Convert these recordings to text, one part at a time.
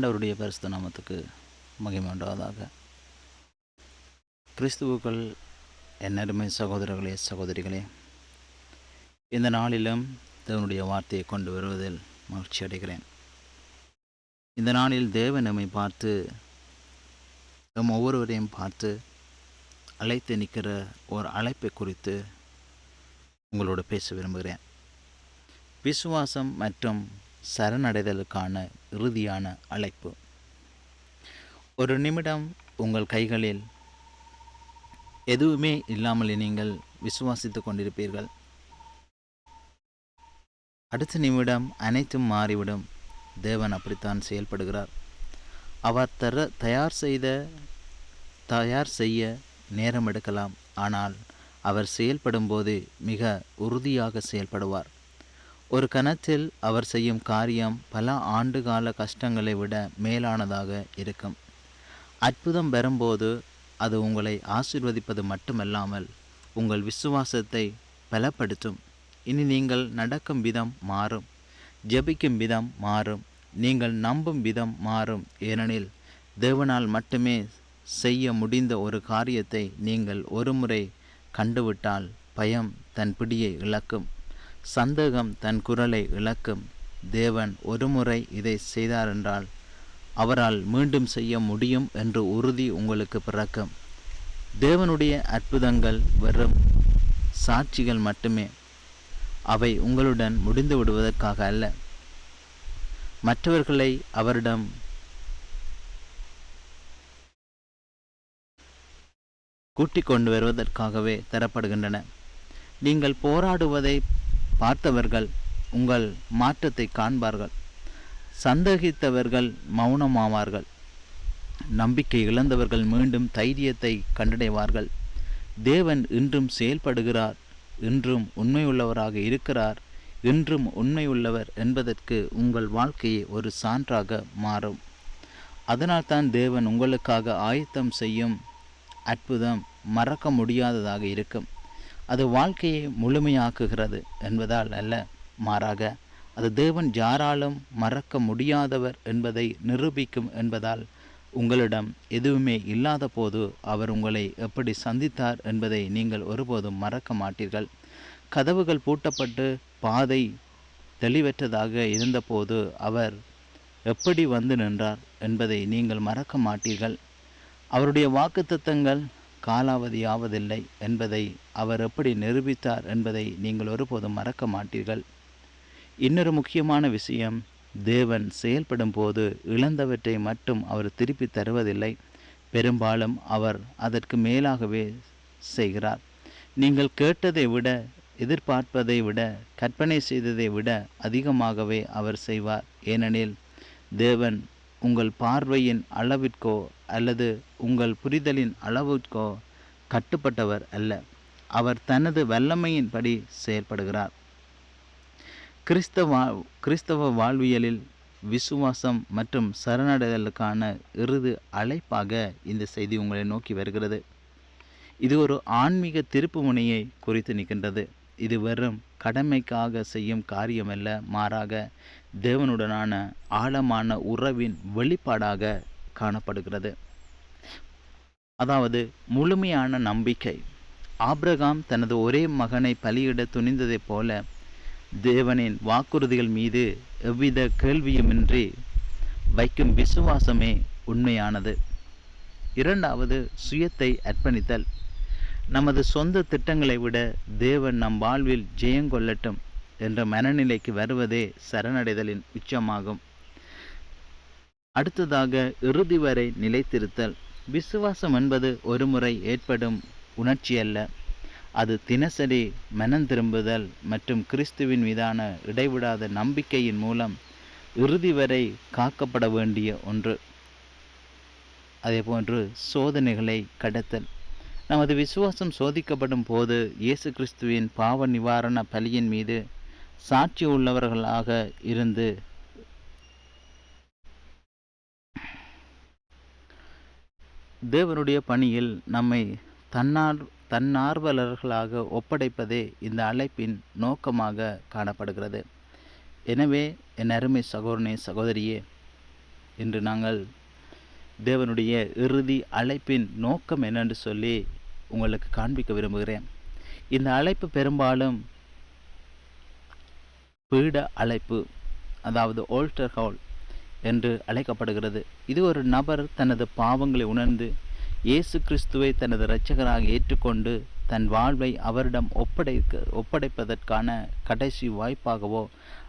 ஆண்டவருடைய பரிசுத்த நாமத்துக்கு மகிமை உண்டாவதாக. கிறிஸ்துவுக்குள் என் அருமை சகோதரர்களே சகோதரிகளே, இந்த நாளிலும் தேவனுடைய வார்த்தையை கொண்டு வருவதில் மகிழ்ச்சி அடைகிறேன். இந்த நாளில் தேவன் நம்மை பார்த்து, நம் ஒவ்வொருவரையும் பார்த்து அழைத்து நிற்கிற ஒரு அழைப்பை குறித்து உங்களோடு பேச விரும்புகிறேன். விசுவாசம் மற்றும் சரணடைதலுக்கான இறுதியான அழைப்பு. ஒரு நிமிடம் உங்கள் கைகளில் எதுவுமே இல்லாமல் நீங்கள் விசுவாசித்து கொண்டிருப்பீர்கள். அடுத்த நிமிடம் அனைத்தும் மாறிவிடும். தேவன் அப்படித்தான் செயல்படுகிறார். அவர் தயார் செய்ய நேரம் எடுக்கலாம், ஆனால் அவர் செயல்படும் போது மிக உறுதியாக செயல்படுவார். ஒரு கணத்தில் அவர் செய்யும் காரியம் பல ஆண்டுகால கஷ்டங்களை விட மேலானதாக இருக்கும். அற்புதம் பெறும்போது அது உங்களை ஆசீர்வதிப்பது மட்டுமல்லாமல் உங்கள் விசுவாசத்தை பலப்படுத்தும். இனி நீங்கள் நடக்கும் விதம் மாறும், ஜெபிக்கும் விதம் மாறும், நீங்கள் நம்பும் விதம் மாறும். ஏனெனில் தேவனால் மட்டுமே செய்ய முடிந்த ஒரு காரியத்தை நீங்கள் ஒருமுறை கண்டுவிட்டால் பயம் தன் பிடியை இழக்கும், சந்தேகம் தன் குரலை இழக்கும். தேவன் ஒருமுறை இதை செய்தாரென்றால் அவரால் மீண்டும் செய்ய முடியும் என்று உறுதி உங்களுக்கு பிறக்கும். தேவனுடைய அற்புதங்கள் வெறும் சாட்சிகள் மட்டுமே. அவை உங்களுடன் முடிந்து விடுவதற்காக அல்ல, மற்றவர்களை அவரிடம் கூட்டிக் கொண்டு வருவதற்காகவே தரப்படுகின்றன. நீங்கள் போராடுவதை பார்த்தவர்கள் உங்கள் மாற்றத்தை காண்பார்கள். சந்தேகித்தவர்கள் மௌனமாவார்கள். நம்பிக்கை இழந்தவர்கள் மீண்டும் தைரியத்தை கண்டடைவார்கள். தேவன் இன்றும் செயல்படுகிறார், இன்றும் உண்மையுள்ளவராக இருக்கிறார், இன்றும் உண்மையுள்ளவர் என்பதற்கு உங்கள் வாழ்க்கையை ஒரு சான்றாக மாறும். அதனால்தான் தேவன் உங்களுக்காக ஆயத்தம் செய்யும் அற்புதம் மறக்க முடியாததாக இருக்கும். அது வாழ்க்கையை முழுமையாக்குகிறது என்பதால் அல்ல, மாறாக அது தேவன் யாராலும் மறக்க முடியாதவர் என்பதை நிரூபிக்கும் என்பதால். உங்களிடம் எதுவுமே இல்லாத போது அவர் உங்களை எப்படி சந்தித்தார் என்பதை நீங்கள் ஒருபோதும் மறக்க மாட்டீர்கள். கதவுகள் பூட்டப்பட்டு பாதை தெளிவற்றதாக இருந்தபோது அவர் எப்படி வந்து நின்றார் என்பதை நீங்கள் மறக்க மாட்டீர்கள். அவருடைய வாக்குத்தத்தங்கள் காலாவதியாவதில்லை என்பதை அவர் எப்படி நிரூபித்தார் என்பதை நீங்கள் ஒருபோதும் மறக்க மாட்டீர்கள். இன்னொரு முக்கியமான விஷயம், தேவன் செயல்படும் போது இழந்தவற்றை மட்டும் அவர் திருப்பி தருவதில்லை. பெரும்பாலும் அவர் அதற்கு மேலாகவே செய்கிறார். நீங்கள் கேட்டதை விட, எதிர்பார்ப்பதை விட, கற்பனை செய்ததை விட அதிகமாகவே அவர் செய்வார். ஏனெனில் தேவன் உங்கள் பார்வையின் அளவிற்கோ அல்லது உங்கள் புரிதலின் அளவிற்கோ கட்டுப்பட்டவர் அல்ல. அவர் தனது வல்லமையின்படி செயல்படுகிறார். கிறிஸ்தவ வாழ்வியலில் விசுவாசம் மற்றும் சரணடைதலுக்கான இறுதி அழைப்பாக இந்த செய்தி உங்களை நோக்கி வருகிறது. இது ஒரு ஆன்மீக திருப்பு முனையை குறித்து நிற்கின்றது. இது வெறும் கடமைக்காக செய்யும் காரியமல்ல, மாறாக தேவனுடனான ஆழமான உறவின் வெளிப்பாடாக காணப்படுகிறது. அதாவது முழுமையான நம்பிக்கை. ஆபிரகாம் தனது ஒரே மகனை பலியிட துணிந்ததைப் போல தேவனின் வாக்குறுதிகள் மீது எவ்வித கேள்வியுமின்றி வைக்கும் விசுவாசமே உண்மையானது. இரண்டாவது, சுயத்தை அர்ப்பணித்தல். நமது சொந்த திட்டங்களை விட தேவன் நம் வாழ்வில் ஜெயங்கொள்ளட்டும் என்ற மனநிலைக்கு வருவதே சரணடைதலின் உச்சமாகும். அடுத்ததாக, இறுதி வரை நிலைத்திருத்தல். விசுவாசம் என்பது ஒரு முறை ஏற்படும் உணர்ச்சி அல்ல, அது தினசரி மனந்திரும்புதல் மற்றும் கிறிஸ்துவின் மீதான இடைவிடாத நம்பிக்கையின் மூலம் இறுதி வரை காக்கப்பட வேண்டிய ஒன்று. அதேபோன்று சோதனைகளை கடத்தல். நமது விசுவாசம் சோதிக்கப்படும் போது இயேசு கிறிஸ்துவின் பாவ நிவாரண பலியின் மீது சாட்சி உள்ளவர்களாக இருந்து தேவனுடைய பணியில் நம்மை தன்னார்வலர்களாக ஒப்படைப்பதே இந்த அழைப்பின் நோக்கமாக காணப்படுகிறது. எனவே என் அருமை சகோதரனே சகோதரியே, இன்று நாங்கள் தேவனுடைய இறுதி அழைப்பின் நோக்கம் என்னென்று சொல்லி உங்களுக்கு காண்பிக்க விரும்புகிறேன். இந்த அழைப்பு பெரும்பாலும் பீட அழைப்பு, அதாவது ஆல்டர் கால் என்று அழைக்கப்படுகிறது. இது ஒரு நபர் தனது பாவங்களை உணர்ந்து இயேசு கிறிஸ்துவை தனது இரட்சகராக ஏற்றுக்கொண்டு தன் வாழ்வை அவரிடம் ஒப்படைப்பதற்கான கடைசி வாய்ப்பாகவோ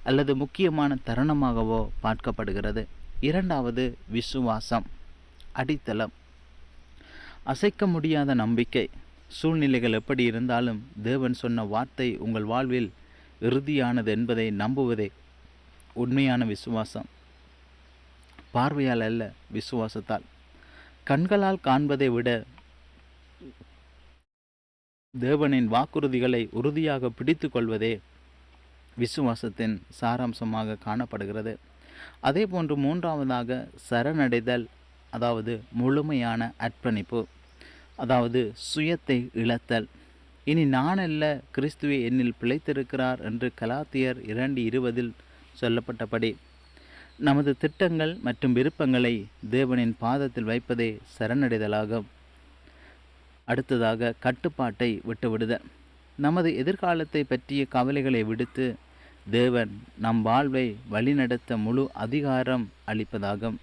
அல்லது முக்கியமான தருணமாகவோ பார்க்கப்படுகிறது. இரண்டாவது, விசுவாசம், அடித்தளம். அசைக்க முடியாத நம்பிக்கை. சூழ்நிலைகள் எப்படி இருந்தாலும் தேவன் சொன்ன வார்த்தை உங்கள் வாழ்வில் இறுதியானது என்பதை நம்புவதே உண்மையான விசுவாசம். பார்வையால் அல்ல, விசுவாசத்தால். கண்களால் காண்பதை விட தேவனின் வாக்குறுதிகளை உறுதியாக பிடித்து கொள்வதே விசுவாசத்தின் சாராம்சமாக காணப்படுகிறது. அதே போன்று மூன்றாவதாக சரணடைதல், அதாவது முழுமையான அர்ப்பணிப்பு, அதாவது சுயத்தை இழத்தல். இனி நான் அல்ல, கிறிஸ்துவே என்னில் பிழைத்திருக்கிறார் என்று கலாத்தியர் 2:20 சொல்லப்பட்டபடி நமது திட்டங்கள் மற்றும் விருப்பங்களை தேவனின் பாதத்தில் வைப்பதே சரணடைதலாகும். அடுத்ததாக, கட்டுப்பாட்டை விட்டுவிடுதல். நமது எதிர்காலத்தை பற்றிய கவலைகளை விடுத்து தேவன் நம் வாழ்வை வழிநடத்த முழு அதிகாரம் அளிப்பதாகும்.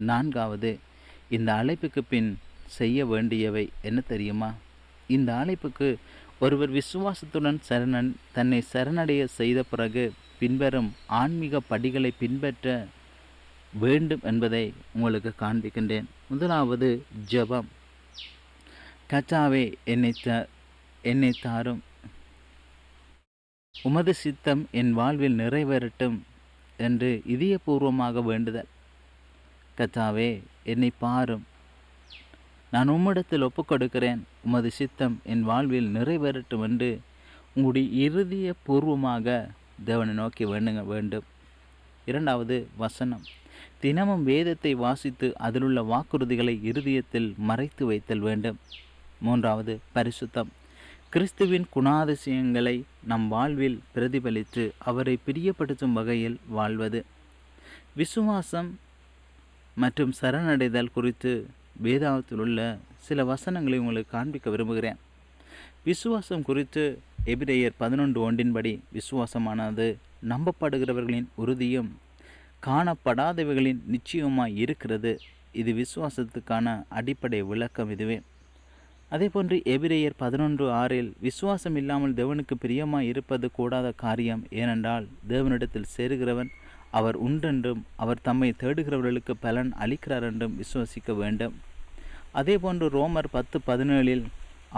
நான்காவது, இந்த அழைப்புக்கு பின் செய்ய வேண்டியவை என்ன தெரியுமா? இந்த அழைப்புக்கு ஒருவர் விசுவாசத்துடன் தன்னை சரணடைய செய்த பிறகு பின்வரும் ஆன்மீக படிகளை பின்பற்ற வேண்டும் என்பதை உங்களுக்கு காண்பிக்கின்றேன். முதலாவது, ஜெபம். கர்த்தாவே, என்னை தாரும், உமது சித்தம் என் வாழ்வில் நிறைவேறட்டும் என்று இதயபூர்வமாக வேண்டுதல். கர்த்தாவே, என்னை பாரும், நான் உம்மிடத்தில் ஒப்புக்கொடுக்கிறேன், உமது சித்தம் என் வாழ்வில் நிறைவேறட்டும் என்று உங்களுடைய இதயபூர்வமாக தேவனை நோக்கி வேண்டும். இரண்டாவது, வசனம். தினமும் வேதத்தை வாசித்து அதிலுள்ள வாக்குறுதிகளை இருதயத்தில் மறைத்து வைத்தல் வேண்டும். மூன்றாவது, பரிசுத்தம். கிறிஸ்துவின் குணாதிசயங்களை நம் வாழ்வில் பிரதிபலித்து அவரை பிரியப்படுத்தும் வகையில் வாழ்வது. விசுவாசம் மற்றும் சரணடைதல் குறித்து வேதாகத்தில் உள்ள சில வசனங்களை உங்களுக்கு காண்பிக்க விரும்புகிறேன். விசுவாசம் குறித்து எபிரேயர் 11:1 விசுவாசமானது நம்பப்படுகிறவர்களின் உறுதியும் காணப்படாதவைகளின் நிச்சயமாய் இருக்கிறது. இது விசுவாசத்துக்கான அடிப்படை விளக்கம் இதுவே. அதேபோன்று எபிரேயர் 11:6 விசுவாசம் இல்லாமல் தேவனுக்கு பிரியமாய் இருப்பது கூடாத காரியம், ஏனென்றால் தேவனிடத்தில் சேருகிறவன் அவர் உண்டென்றும் அவர் தம்மை தேடுகிறவர்களுக்கு பலன் அளிக்கிறார் என்றும் விசுவாசிக்க வேண்டும். அதேபோன்று ரோமர் 10:17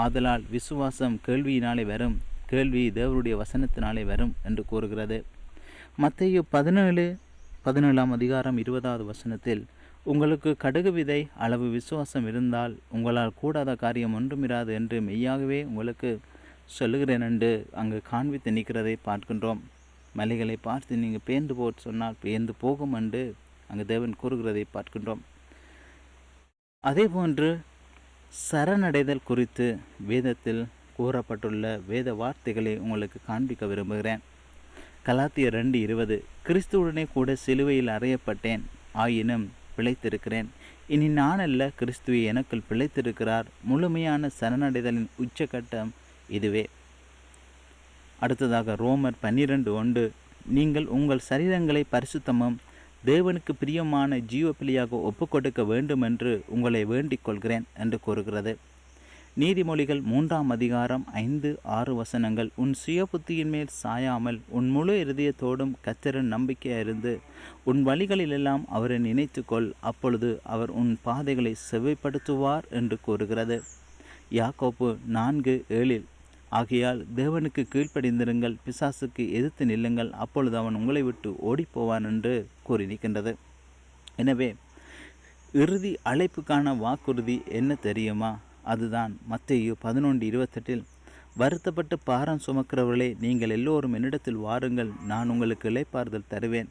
ஆதலால் விசுவாசம் கேள்வியினாலே வரும், கேள்வி தேவனுடைய வசனத்தினாலே வரும் என்று கூறுகிறது. மத்தேயு 17:20 உங்களுக்கு கடுகு விதை அளவு விசுவாசம் இருந்தால் உங்களால் கூடாத காரியம் ஒன்றுமிராது என்று மெய்யாகவே உங்களுக்கு சொல்லுகிறேன் என்று அங்கு காண்பித்து நிற்கிறதை பார்க்கின்றோம். மலைகளை பார்த்து நீங்கள் பேர்ந்து போட்டு சொன்னால் பேர்ந்து போகும் என்று அங்கு தேவன் கூறுகிறதை பார்க்கின்றோம். அதேபோன்று சரணடைதல் குறித்து வேதத்தில் கூறப்பட்டுள்ள வேத வார்த்தைகளை உங்களுக்கு காண்பிக்க விரும்புகிறேன். கலாத்தியர் 2:20 கிறிஸ்துவுடனே கூட சிலுவையில் அறையப்பட்டேன், ஆயினும் பிழைத்திருக்கிறேன். இனி நான் அல்ல, கிறிஸ்துவே எனக்குள் பிழைத்திருக்கிறார். முழுமையான சரணடைதலின் உச்சகட்டம் இதுவே. அடுத்ததாக ரோமர் 12:1 நீங்கள் உங்கள் சரீரங்களை பரிசுத்தமும் தேவனுக்கு பிரியமான ஜீவபலியாக ஒப்புக்கொடுக்க வேண்டும் என்று உங்களை வேண்டிக் கொள்கிறேன் என்று கூறுகிறது. நீதிமொழிகள் 3:5-6 உன் சுய புத்தியின் மேல் சாயாமல் உன் முழு இருதயத்தோடும் கர்த்தரின் நம்பிக்கையிருந்து உன் வழிகளிலெல்லாம் அவரை நினைத்துக்கொள், அப்பொழுது அவர் உன் பாதைகளை செவ்வைப்படுத்துவார் என்று கூறுகிறது. யாக்கோப்பு 4:7 ஆகையால் தேவனுக்கு கீழ்ப்படிந்திருங்கள், பிசாசுக்கு எதிர்த்து நில்லுங்கள், அப்பொழுது அவன் உங்களை விட்டு ஓடிப்போவான் என்று கூறி நிற்கின்றது. எனவே இறுதி அழைப்புக்கான வாக்குறுதி என்ன தெரியுமா? அதுதான் மத்தேயு 11:28 வருத்தப்பட்டு பாரம் சுமக்கிறவர்களே, நீங்கள் எல்லோரும் என்னிடத்தில் வாருங்கள், நான் உங்களுக்கு இளைப்பாறுதல் தருவேன்.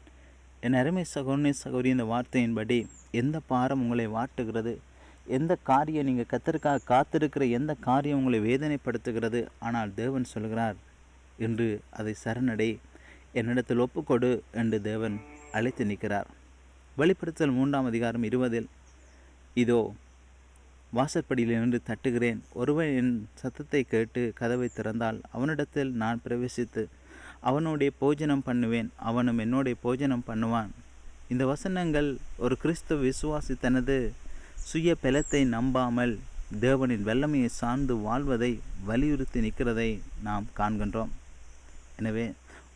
என் அருமை சகோதரி, இந்த வார்த்தையின்படி எந்த பாரம் உங்களை வாட்டுகிறது, எந்த காரியம் நீங்கள் கர்த்தருக்காக காத்திருக்கிற எந்த காரியம் உங்களை வேதனைப்படுத்துகிறது, ஆனால் தேவன் சொல்கிறார் என்று அதை சரணடை, என்னிடத்தில் ஒப்புக்கொடு என்று தேவன் அழைத்து நிற்கிறார். வெளிப்படுத்தல் 3:20 இதோ வாசற்படியில் நின்று தட்டுகிறேன். ஒருவன் என் சத்தத்தை கேட்டு கதவை திறந்தால் அவனிடத்தில் நான் பிரவேசித்து அவனுடைய போஜனம் பண்ணுவேன், அவனும் என்னுடைய போஜனம் பண்ணுவான். இந்த வசனங்கள் ஒரு கிறிஸ்தவ விசுவாசி தனது சுய பலத்தை நம்பாமல் தேவனின் வல்லமையை சார்ந்து வாழ்வதை வலியுறுத்தி நிற்கிறதை நாம் காண்கின்றோம். எனவே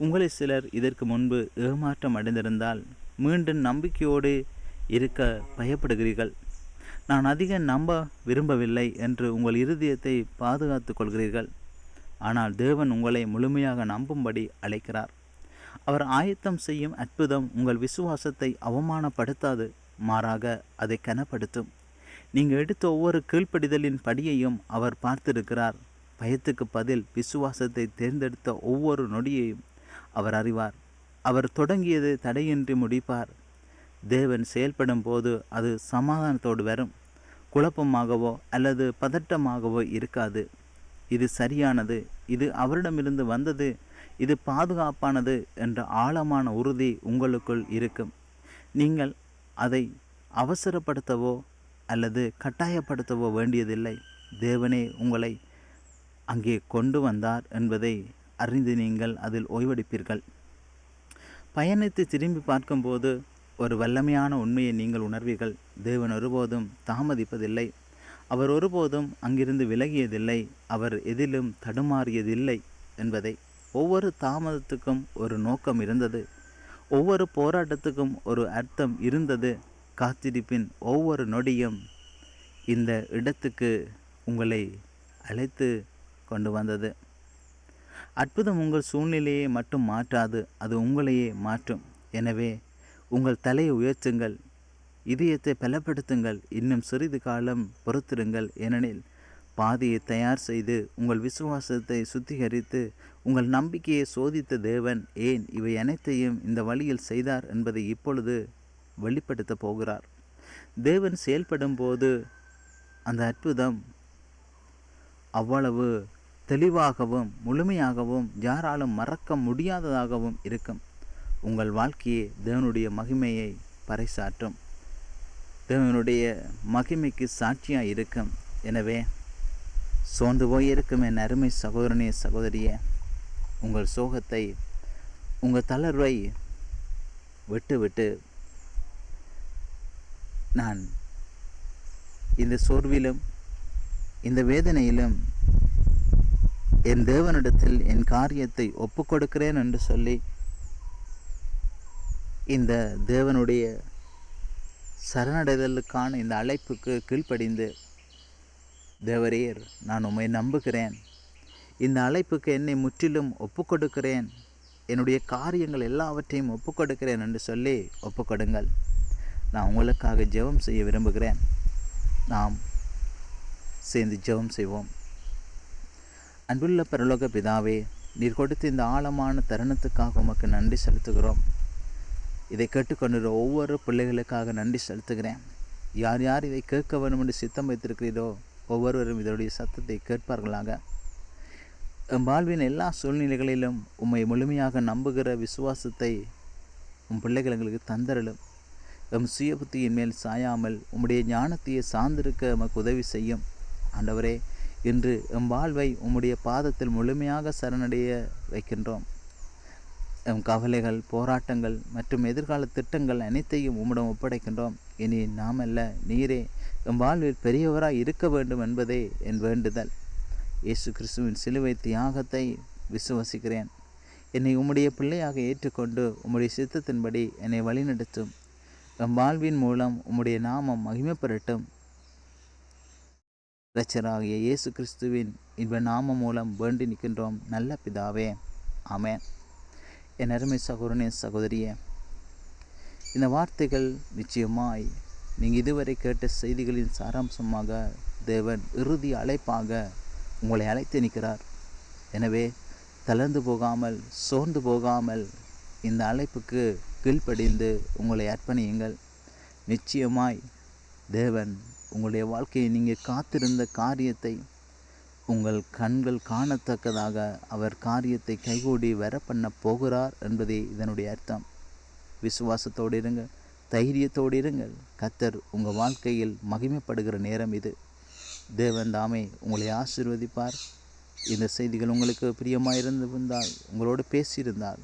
உங்களில் சிலர் இதற்கு முன்பு ஏமாற்றம் அடைந்திருந்தால் மீண்டும் நம்பிக்கையோடு இருக்க பயப்படுகிறீர்கள். நான் அதிகம் நம்ப விரும்பவில்லை என்று உங்கள் இருதயத்தை பாதுகாத்து கொள்கிறீர்கள். ஆனால் தேவன் உங்களை முழுமையாக நம்பும்படி அழைக்கிறார். அவர் ஆயத்தம் செய்யும் அற்புதம் உங்கள் விசுவாசத்தை அவமானப்படுத்தாது, மாறாக அதை கனப்படுத்தும். நீங்கள் எடுத்த ஒவ்வொரு கீழ்ப்படிதலின் படியையும் அவர் பார்த்திருக்கிறார். பயத்துக்கு பதில் விசுவாசத்தை தேர்ந்தெடுத்த ஒவ்வொரு நொடியையும் அவர் அறிவார். அவர் தொடங்கியது தடையின்றி முடிப்பார். தேவன் செயல்படும் போது அது சமாதானத்தோடு வரும், குழப்பமாகவோ அல்லது பதட்டமாகவோ இருக்காது. இது சரியானது, இது அவரிடமிருந்து வந்தது, இது பாதுகாப்பானது என்ற ஆழமான உறுதி உங்களுக்குள் இருக்கும். நீங்கள் அதை அவசரப்படுத்தவோ அல்லது கட்டாயப்படுத்தவோ வேண்டியதில்லை. தேவனே உங்களை அங்கே கொண்டு வந்தார் என்பதை அறிந்து நீங்கள் அதில் ஓய்வெடுப்பீர்கள். பயணித்து திரும்பி பார்க்கும்போது ஒரு வல்லமையான உண்மையை நீங்கள் உணர்வீர்கள். தேவன் ஒருபோதும் தாமதிப்பதில்லை. அவர் ஒருபோதும் அங்கிருந்து விலகியதில்லை. அவர் எதிலும் தடுமாறியதில்லை என்பதை. ஒவ்வொரு தாமதத்துக்கும் ஒரு நோக்கம் இருந்தது. ஒவ்வொரு போராட்டத்துக்கும் ஒரு அர்த்தம் இருந்தது. காத்திருப்பின் ஒவ்வொரு நொடியும் இந்த இடத்துக்கு உங்களை அழைத்து கொண்டு வந்தது. அற்புதம் உங்கள் சூழ்நிலையை மட்டும் மாற்றாது, அது உங்களையே மாற்றும். எனவே உங்கள் தலையை உயர்த்துங்கள், இதயத்தை பலப்படுத்துங்கள், இன்னும் சிறிது காலம் பொறுத்திருங்கள். ஏனெனில் பாதையை தயார் செய்து உங்கள் விசுவாசத்தை சுத்திகரித்து உங்கள் நம்பிக்கையை சோதித்த தேவன் ஏன் இவை அனைத்தையும் இந்த வழியில் செய்தார் என்பதை இப்பொழுது வெளிப்படுத்த போகிறார். தேவன் செயல்படும் போது அந்த அற்புதம் அவ்வளவு தெளிவாகவும் முழுமையாகவும் யாராலும் மறக்க முடியாததாகவும் இருக்கும். உங்கள் வாழ்க்கையே தேவனுடைய மகிமையை பறைசாற்றும், தேவனுடைய மகிமைக்கு சாட்சியாக இருக்கும். எனவே சோர்ந்து போயிருக்கும் என் அருமை சகோதரனே சகோதரியே, உங்கள் சோகத்தை, உங்கள் தளர்வை விட்டு நான் இந்த சோர்விலும் இந்த வேதனையிலும் என் தேவனிடத்தில் என் காரியத்தை ஒப்புக்கொடுக்கிறேன் என்று சொல்லி இந்த தேவனுடைய சரணடைதலுக்கான இந்த அழைப்புக்கு கீழ்ப்படிந்து, தேவரீர் நான் உம்மை நம்புகிறேன், இந்த அழைப்புக்கு என்னை முற்றிலும் ஒப்புக்கொடுக்கிறேன், என்னுடைய காரியங்கள் எல்லாவற்றையும் ஒப்புக்கொடுக்கிறேன் என்று சொல்லி ஒப்புக்கொடுங்கள். நான் உங்களுக்காக ஜெபம் செய்ய விரும்புகிறேன். நாம் சேர்ந்து ஜெபம் செய்வோம். அன்புள்ள பரலோக பிதாவே, நீர் கொடுத்த இந்த ஆழமான தருணத்துக்காக உமக்கு நன்றி செலுத்துகிறோம். இதை கேட்டுக்கொண்டிருக்கிற ஒவ்வொரு பிள்ளைகளுக்காக நன்றி செலுத்துகிறேன். யார் யார் இதை கேட்க வேண்டும் என்று சித்தம் வைத்திருக்கிறீரோ ஒவ்வொருவரும் இதனுடைய சத்தத்தை கேட்பார்களாக. என் வாழ்வின் எல்லா சூழ்நிலைகளிலும் உம்மை முழுமையாக நம்புகிற விசுவாசத்தை உம் பிள்ளைகள் எங்களுக்கு தந்தரலும். எம் சுய புத்தியின் மேல் சாயாமல் உம்முடைய ஞானத்தையே சார்ந்திருக்க எமக்கு உதவி செய்யும். ஆண்டவரே, இன்று எம் வாழ்வை உம்முடைய பாதத்தில் முழுமையாக சரணடைய வைக்கின்றோம். எம் கவலைகள், போராட்டங்கள் மற்றும் எதிர்கால திட்டங்கள் அனைத்தையும் உம்மிடம் ஒப்படைக்கின்றோம். இனி நாம் அல்ல, நீரே எம் வாழ்வில் பெரியவராய் இருக்க வேண்டும் என்பதே என் வேண்டுதல். இயேசு கிறிஸ்துவின் சிலுவை தியாகத்தை விசுவசிக்கிறேன். என்னை உம்முடைய பிள்ளையாக ஏற்றுக்கொண்டு உம்முடைய சித்தத்தின்படி என்னை வழிநடத்தும். எம் வாழ்வின் மூலம் உம்முடைய நாமம் மகிமை பெறட்டும். இரட்சகராகிய இயேசு கிறிஸ்துவின் இன்ப நாமம் மூலம் வேண்டி நிற்கின்றோம் நல்ல பிதாவே, ஆமென். என் அருமை சகோதரனே சகோதரியே, இந்த வார்த்தைகள் நிச்சயமாய் நீங்கள் இதுவரை கேட்ட செய்திகளின் சாராம்சமாக தேவன் இறுதி அழைப்பாக உங்களை அழைத்து நிற்கிறார். எனவே தளர்ந்து போகாமல், சோர்ந்து போகாமல் இந்த அழைப்புக்கு கீழ்ப்படிந்து உங்களை அர்ப்பணியுங்கள். நிச்சயமாய் தேவன் உங்களுடைய வாழ்க்கையை நீங்கள் காத்திருந்த காரியத்தை உங்கள் கண்கள் காணத்தக்கதாக அவர் காரியத்தை கைகூடி வர பண்ண போகிறார் என்பதே இதனுடைய அர்த்தம். விசுவாசத்தோடு இருங்க. தைரியத்தோடு இருங்கள். கர்த்தர் உங்கள் வாழ்க்கையில் மகிமைப்படுகிற நேரம் இது. தேவன் தாமே உங்களை ஆசீர்வதிப்பார். இந்த செய்திகள் உங்களுக்கு பிரியமாக இருந்திருந்தால், உங்களோடு பேசியிருந்தால்,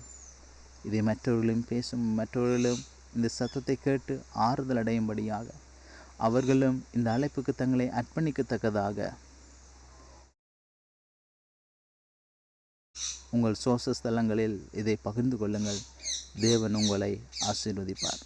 இதை மற்றவர்களும் இந்த சத்தத்தை கேட்டு ஆறுதல் அடையும்படியாக, அவர்களும் இந்த அழைப்புக்கு தங்களை அர்ப்பணிக்கத்தக்கதாக உங்கள் சோச ஸ்தலங்களில் இதை பகிர்ந்து கொள்ளுங்கள். தேவன் உங்களை ஆசீர்வதிப்பார்.